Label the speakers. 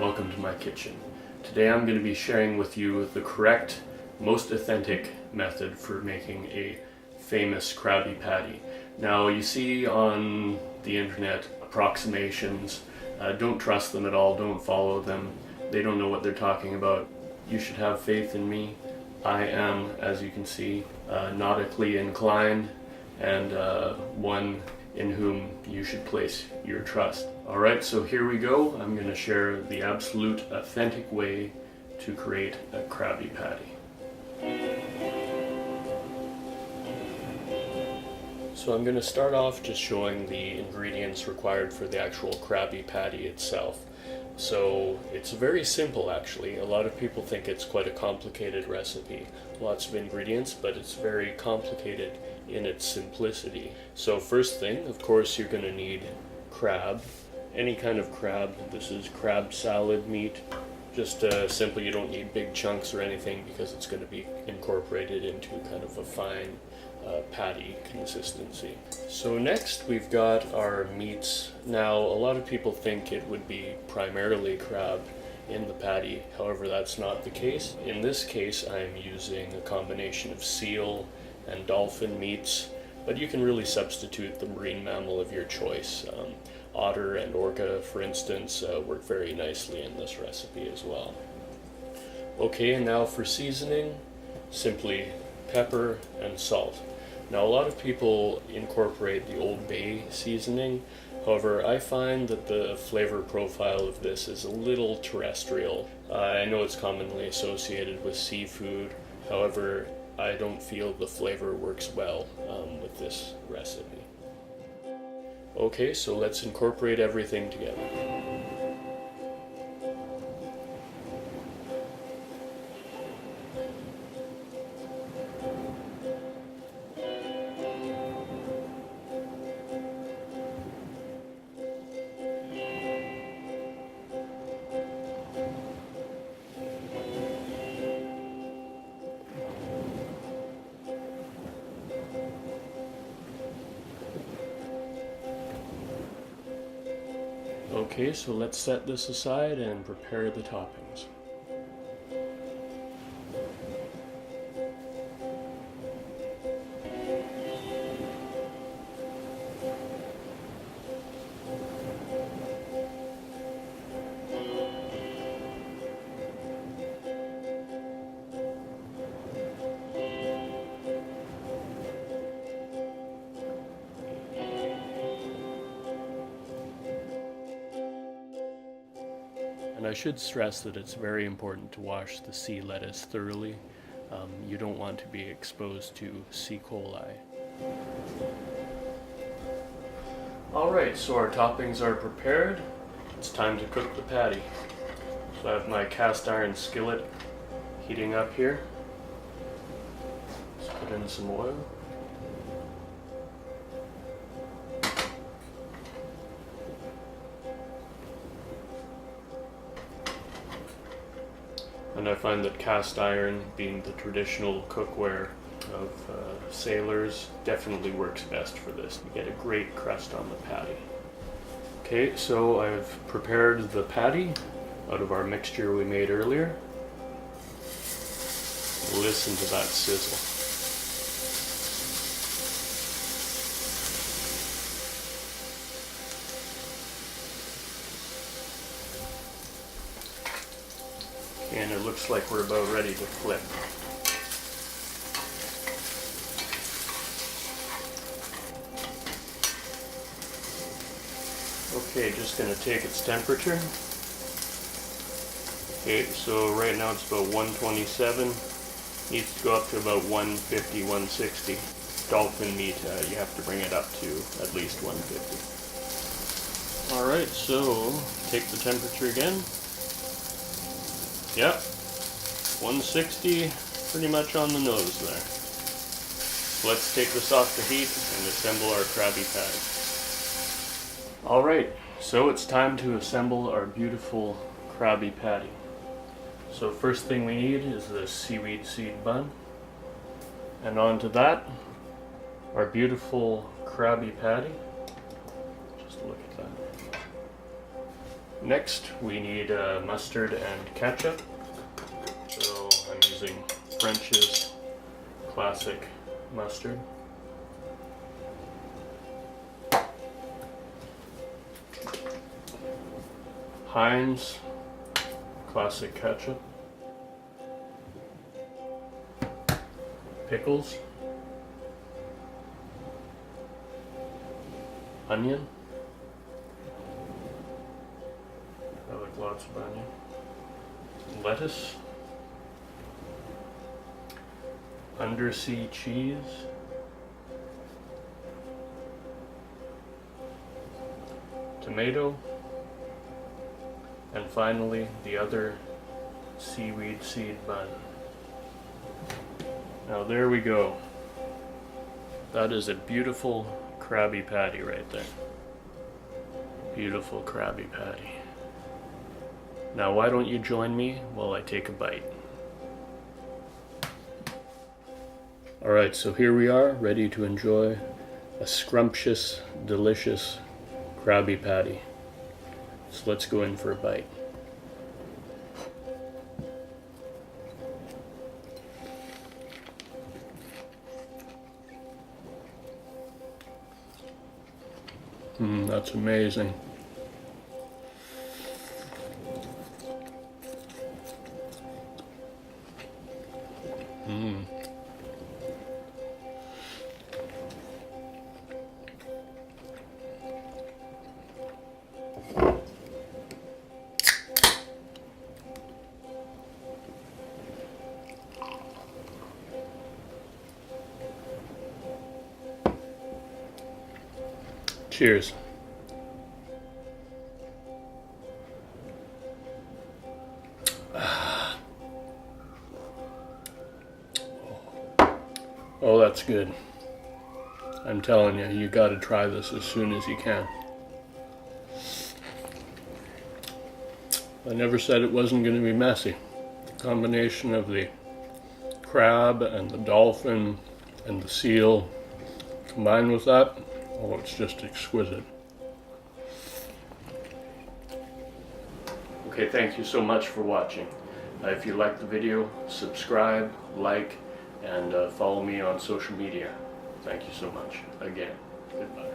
Speaker 1: welcome to my kitchen. Today I'm going to be sharing with you the correct, most authentic method for making a famous Krabby Patty. Now you see on the internet approximations, don't trust them at all, don't follow them, they don't know what they're talking about. You should have faith in me. I am, as you can see, nautically inclined and one in whom you should place your trust. Alright, so here we go. I'm going to share the absolute authentic way to create a Krabby Patty. So I'm going to start off just showing the ingredients required for the actual Krabby Patty itself. So it's very simple actually. A lot of people think it's quite a complicated recipe. Lots of ingredients, but it's very complicated in its simplicity. So first thing, of course, you're going to need crab. Any kind of crab. This is crab salad meat. Just simple, you don't need big chunks or anything because it's going to be incorporated into kind of a fine patty consistency. So next we've got our meats. Now a lot of people think it would be primarily crab in the patty, however that's not the case. In this case I'm using a combination of seal and dolphin meats, but you can really substitute the marine mammal of your choice. Otter and orca, for instance, work very nicely in this recipe as well. Okay, and now for seasoning, simply pepper and salt. Now a lot of people incorporate the Old Bay seasoning, however I find that the flavor profile of this is a little terrestrial. I know it's commonly associated with seafood, however I don't feel the flavor works well with this recipe. Okay, so let's incorporate everything together. Okay, so let's set this aside and prepare the toppings. And I should stress that it's very important to wash the sea lettuce thoroughly. You don't want to be exposed to C. coli. Alright, so our toppings are prepared. It's time to cook the patty. So I have my cast iron skillet heating up here. Let's put in some oil. And I find that cast iron, being the traditional cookware of sailors, definitely works best for this. You get a great crust on the patty. Okay, so I've prepared the patty out of our mixture we made earlier. Listen to that sizzle. And it looks like we're about ready to flip. Okay, just going to take its temperature. Okay, so right now it's about 127. Needs to go up to about 150, 160. Dolphin meat, you have to bring it up to at least 150. Alright, so take the temperature again. Yep, 160, pretty much on the nose there. So let's take this off the heat and assemble our Krabby Patty. Alright, so it's time to assemble our beautiful Krabby Patty. So first thing we need is the seaweed seed bun. And onto that, our beautiful Krabby Patty. Just look at that. Next, we need mustard and ketchup. So I'm using French's classic mustard. Heinz classic ketchup. Pickles. Onion. I like lots of onion. Lettuce. Undersea cheese. Tomato. And finally, the other seaweed seed bun. Now there we go. That is a beautiful Krabby Patty right there. Beautiful Krabby Patty. Now why don't you join me while I take a bite? Alright, so here we are, ready to enjoy a scrumptious, delicious Krabby Patty. So let's go in for a bite. That's amazing. Cheers. Oh, that's good. I'm telling you, you gotta try this as soon as you can. I never said it wasn't gonna be messy. The combination of the crab and the dolphin and the seal combined with that, oh, it's just exquisite. Okay, thank you so much for watching. If you liked the video, subscribe, like, and follow me on social media. Thank you so much. Again, goodbye.